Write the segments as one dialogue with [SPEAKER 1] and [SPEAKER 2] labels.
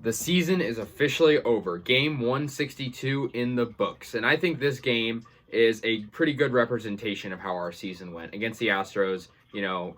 [SPEAKER 1] The season is officially over. Game 162 in the books. And I think this game is a pretty good representation of how our season went. Against the Astros,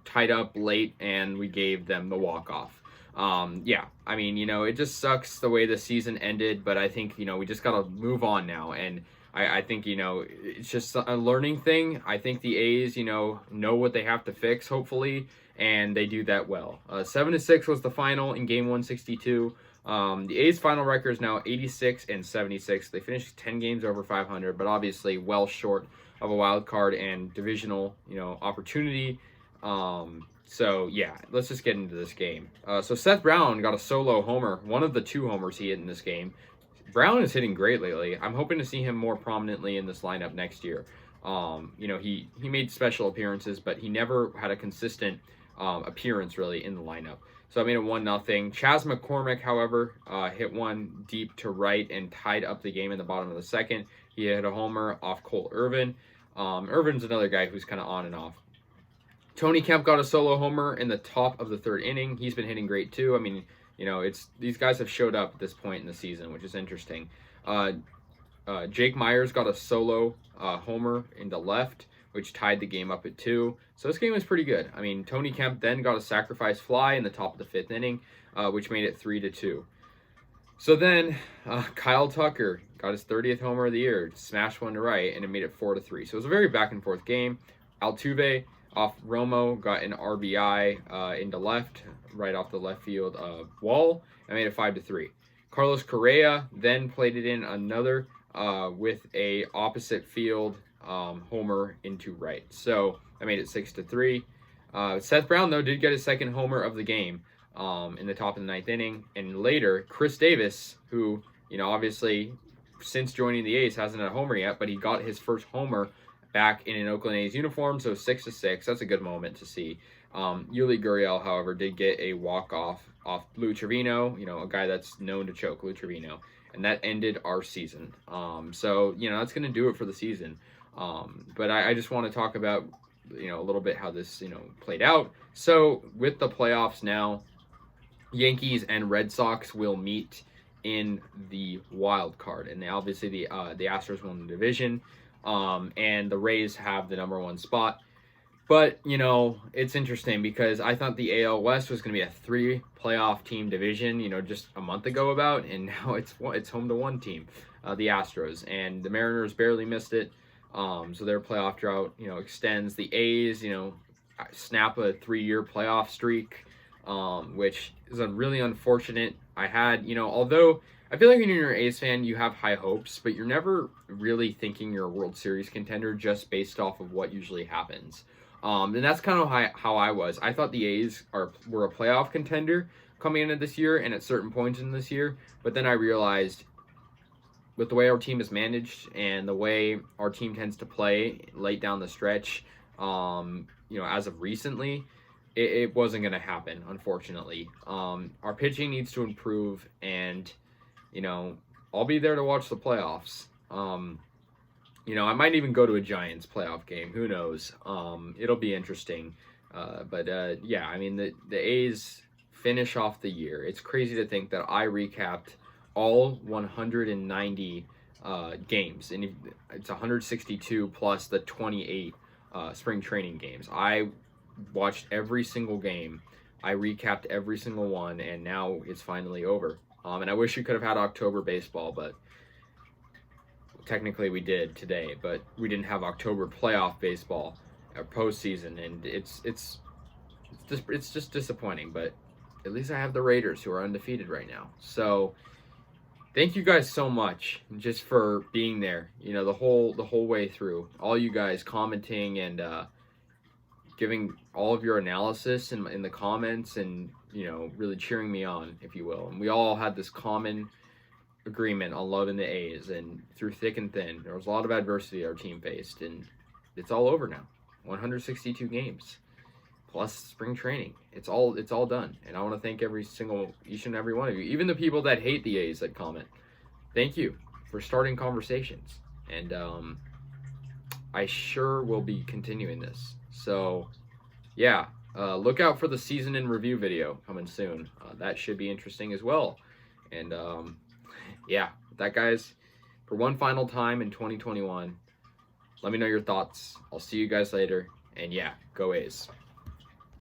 [SPEAKER 1] tied up late, and we gave them the walk-off. It just sucks the way the season ended, but I think, we just got to move on now. And I think, it's just a learning thing. I think the A's, know what they have to fix, hopefully, and they do that well. 7-6 was the final in game 162. The A's final record is now 86-76. They finished 10 games over 500, but obviously well short of a wild card and divisional, opportunity. Let's just get into this game. So Seth Brown got a solo homer, one of the two homers he hit in this game. Brown is hitting great lately. I'm hoping to see him more prominently in this lineup next year. He made special appearances, but he never had a consistent appearance really in the lineup. So I made it 1-0. Chas McCormick, however, hit one deep to right and tied up the game in the bottom of the second. He hit a homer off Cole Irvin. Irvin's another guy who's kind of on and off. Tony Kemp got a solo homer in the top of the third inning. He's been hitting great too. I mean, these guys have showed up at this point in the season, which is interesting. Jake Myers got a solo homer into left, which tied the game up at 2. So this game was pretty good. I mean, Tony Kemp then got a sacrifice fly in the top of the 5th inning, which made it 3-2. So then Kyle Tucker got his 30th homer of the year, smashed one to right, and it made it 4-3. So it was a very back and forth game. Altuve off Romo got an RBI into left, right off the left field wall, and made it 5-3. Carlos Correa then played it in another with a opposite field homer into right. So I made it 6-3. Seth Brown, though, did get his second homer of the game in the top of the 9th inning. And later, Chris Davis, who, obviously since joining the A's hasn't had a homer yet, but he got his first homer back in an Oakland A's uniform. So 6-6. That's a good moment to see. Yuli Gurriel, however, did get a walk-off off Lou Trevino, a guy that's known to choke, Lou Trevino. And that ended our season. That's going to do it for the season. But I just want to talk about, a little bit how this, played out. So with the playoffs now, Yankees and Red Sox will meet in the wild card. And obviously the Astros won the division. And the Rays have the number 1 spot. But, it's interesting because I thought the AL West was going to be a 3 playoff team division, just a month ago about, and now it's home to one team, the Astros, and the Mariners barely missed it. So their playoff drought, extends. The A's, snap a 3-year playoff streak, which is a really unfortunate. I had, although I feel like when you're an A's fan, you have high hopes, but you're never really thinking you're a World Series contender just based off of what usually happens. And that's kind of how I was. I thought the A's were a playoff contender coming into this year and at certain points in this year. But then I realized with the way our team is managed and the way our team tends to play late down the stretch, as of recently, it wasn't going to happen, unfortunately. Our pitching needs to improve, and, I'll be there to watch the playoffs. I might even go to a Giants playoff game. Who knows? It'll be interesting. The A's finish off the year. It's crazy to think that I recapped all 190 games. And it's 162 plus the 28 spring training games. I watched every single game. I recapped every single one, and now it's finally over. And I wish we could have had October baseball, but technically we did today, but we didn't have October playoff baseball or postseason, and it's just disappointing. But at least I have the Raiders, who are undefeated right now. So thank you guys so much just for being there, the whole way through. All you guys commenting and giving all of your analysis in the comments, and really cheering me on, if you will. And we all had this common agreement on loving the A's, and through thick and thin, there was a lot of adversity our team faced, and it's all over now. 162 games plus spring training. It's all done. And I want to thank each and every one of you, even the people that hate the A's that comment. Thank you for starting conversations. And I sure will be continuing this. So look out for the season in review video coming soon. That should be interesting as well. And yeah, that guys, for one final time in 2021, let me know your thoughts. I'll see you guys later. And yeah, go A's.